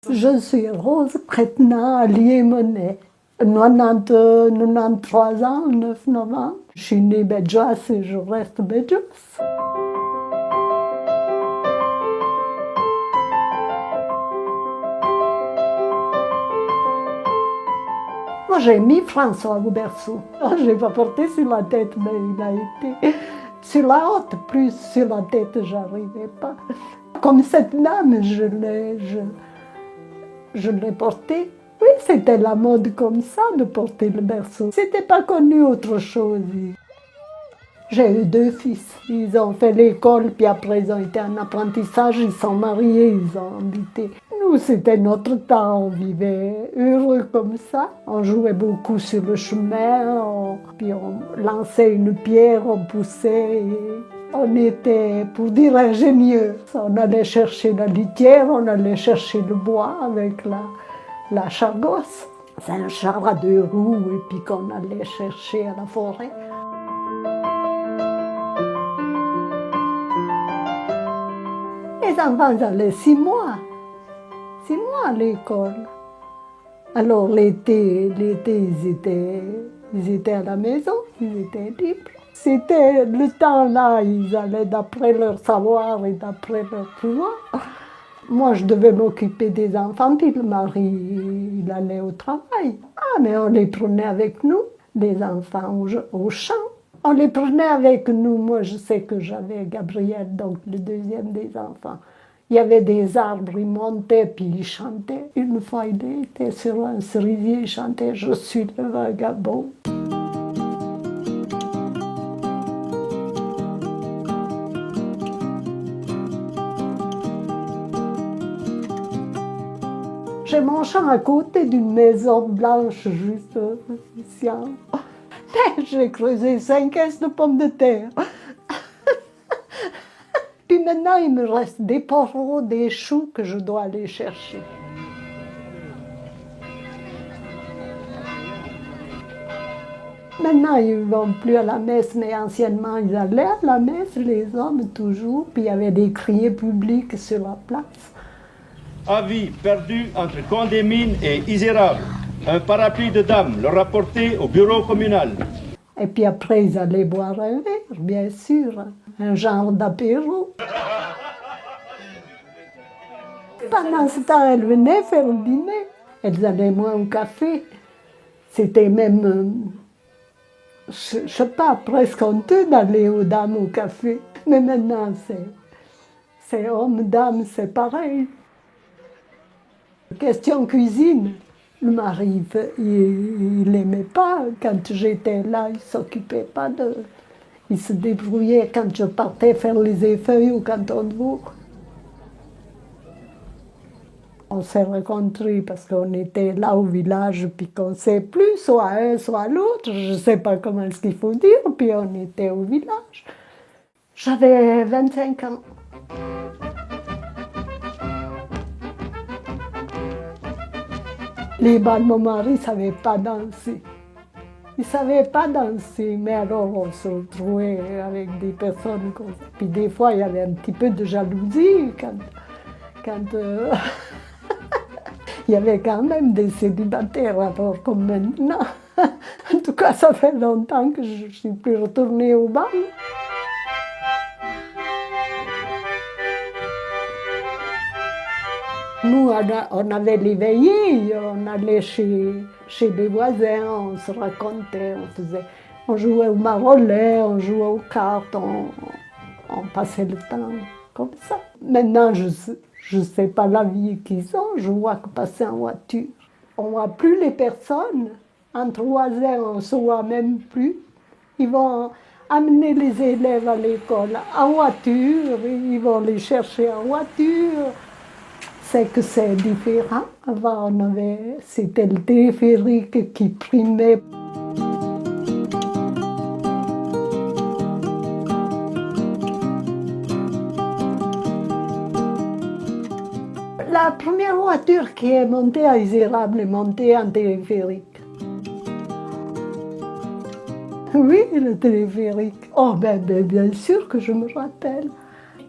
Je suis Rose Pretna Lié-Monet, 93 ans, le 9 novembre. Je suis née Bedjas et je reste Bedjas. Moi j'ai mis François au berceau. Je ne l'ai pas porté sur la tête, mais il a été sur la haute, plus sur la tête, j'arrivais pas. Comme cette dame, je l'ai porté. Oui, c'était la mode comme ça, de porter le berceau. C'était pas connu autre chose. J'ai eu 2 fils. Ils ont fait l'école, puis après ils ont été en apprentissage, ils sont mariés, ils ont habité. Nous, c'était notre temps, on vivait heureux comme ça. On jouait beaucoup sur le chemin, puis on lançait une pierre, on poussait. On était, pour dire, ingénieux. On allait chercher la litière, on allait chercher le bois avec la chargosse. C'est un char à 2 roues et puis qu'on allait chercher à la forêt. Les enfants allaient 6 mois. 6 mois à l'école. Alors l'été, ils étaient à la maison, ils étaient libres. C'était le temps-là, ils allaient d'après leur savoir et d'après leur pouvoir. Moi, je devais m'occuper des enfants, puis le mari, il allait au travail. Ah, mais on les prenait avec nous, les enfants au champ. On les prenait avec nous. Moi, je sais que j'avais Gabriel, donc le deuxième des enfants. Il y avait des arbres, il montait, puis il chantait. Une fois, il était sur un cerisier, il chantait « Je suis le vagabond ». J'ai mon champ à côté d'une maison blanche juste ici. J'ai creusé 5 caisses de pommes de terre. Puis maintenant, il me reste des poireaux, des choux que je dois aller chercher. Maintenant, ils ne vont plus à la messe, mais anciennement, ils allaient à la messe, les hommes toujours. Puis il y avait des criers publics sur la place. Avis perdu entre Condé-Mines et Isérable. Un parapluie de dame, le rapporter au bureau communal. Et puis après, ils allaient boire un verre, bien sûr, un genre d'apéro. Pendant ce temps, elles venaient faire le dîner. Elles allaient moins au café. C'était même, je ne sais pas, presque honteux d'aller aux dames au café. Mais maintenant, c'est homme-dame, c'est pareil. Question cuisine. Le mari, il n'aimait pas. Quand j'étais là, il ne s'occupait pas de... Il se débrouillait quand je partais faire les effeuilles au canton de Vaud. On s'est rencontrés parce qu'on était là au village, puis qu'on ne sait plus, soit un, soit l'autre. Je ne sais pas comment est-ce qu'il faut dire, puis on était au village. J'avais 25 ans. Les balles, mon mari ne savait pas danser. Il ne savait pas danser, mais alors on se retrouvait avec des personnes comme ça. Puis des fois, il y avait un petit peu de jalousie quand il y avait quand même des célibataires, alors comme maintenant. En tout cas, ça fait longtemps que je ne suis plus retournée au bal. Nous, on avait les veillées, on allait chez les voisins, on se racontait, on jouait au marollet, on jouait aux cartes, on passait le temps comme ça. Maintenant, je ne sais pas la vie qu'ils ont, je vois que passer en voiture. On ne voit plus les personnes, entre voisins, on ne se voit même plus. Ils vont amener les élèves à l'école en voiture, ils vont les chercher en voiture. C'est que c'est différent. Avant, c'était le téléphérique qui primait. La première voiture qui est montée à Isérable est montée en téléphérique. Oui, le téléphérique. Oh, bien sûr que je me rappelle.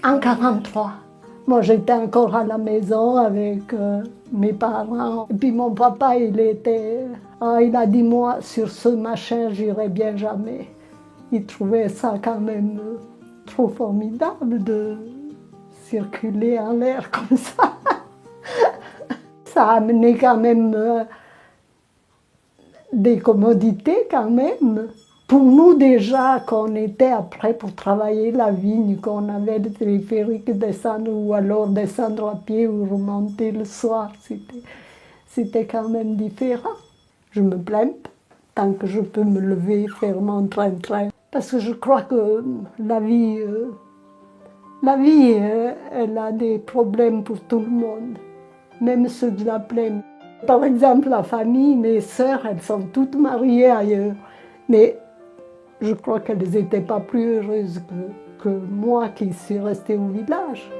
En 1943. Moi, j'étais encore à la maison avec mes parents. Et puis mon papa, il a dit, moi, sur ce machin, j'irai bien jamais. Il trouvait ça quand même trop formidable de circuler en l'air comme ça. Ça a amené quand même des commodités quand même. Pour nous déjà, qu'on était après pour travailler la vigne, qu'on avait le téléphérique descendre ou alors descendre à pied ou remonter le soir, c'était quand même différent. Je me plains pas, tant que je peux me lever, faire mon train-train. Parce que je crois que la vie, elle a des problèmes pour tout le monde, même ceux de la plaine. Par exemple, la famille, mes sœurs, elles sont toutes mariées ailleurs. Mais je crois qu'elles n'étaient pas plus heureuses que moi qui suis restée au village.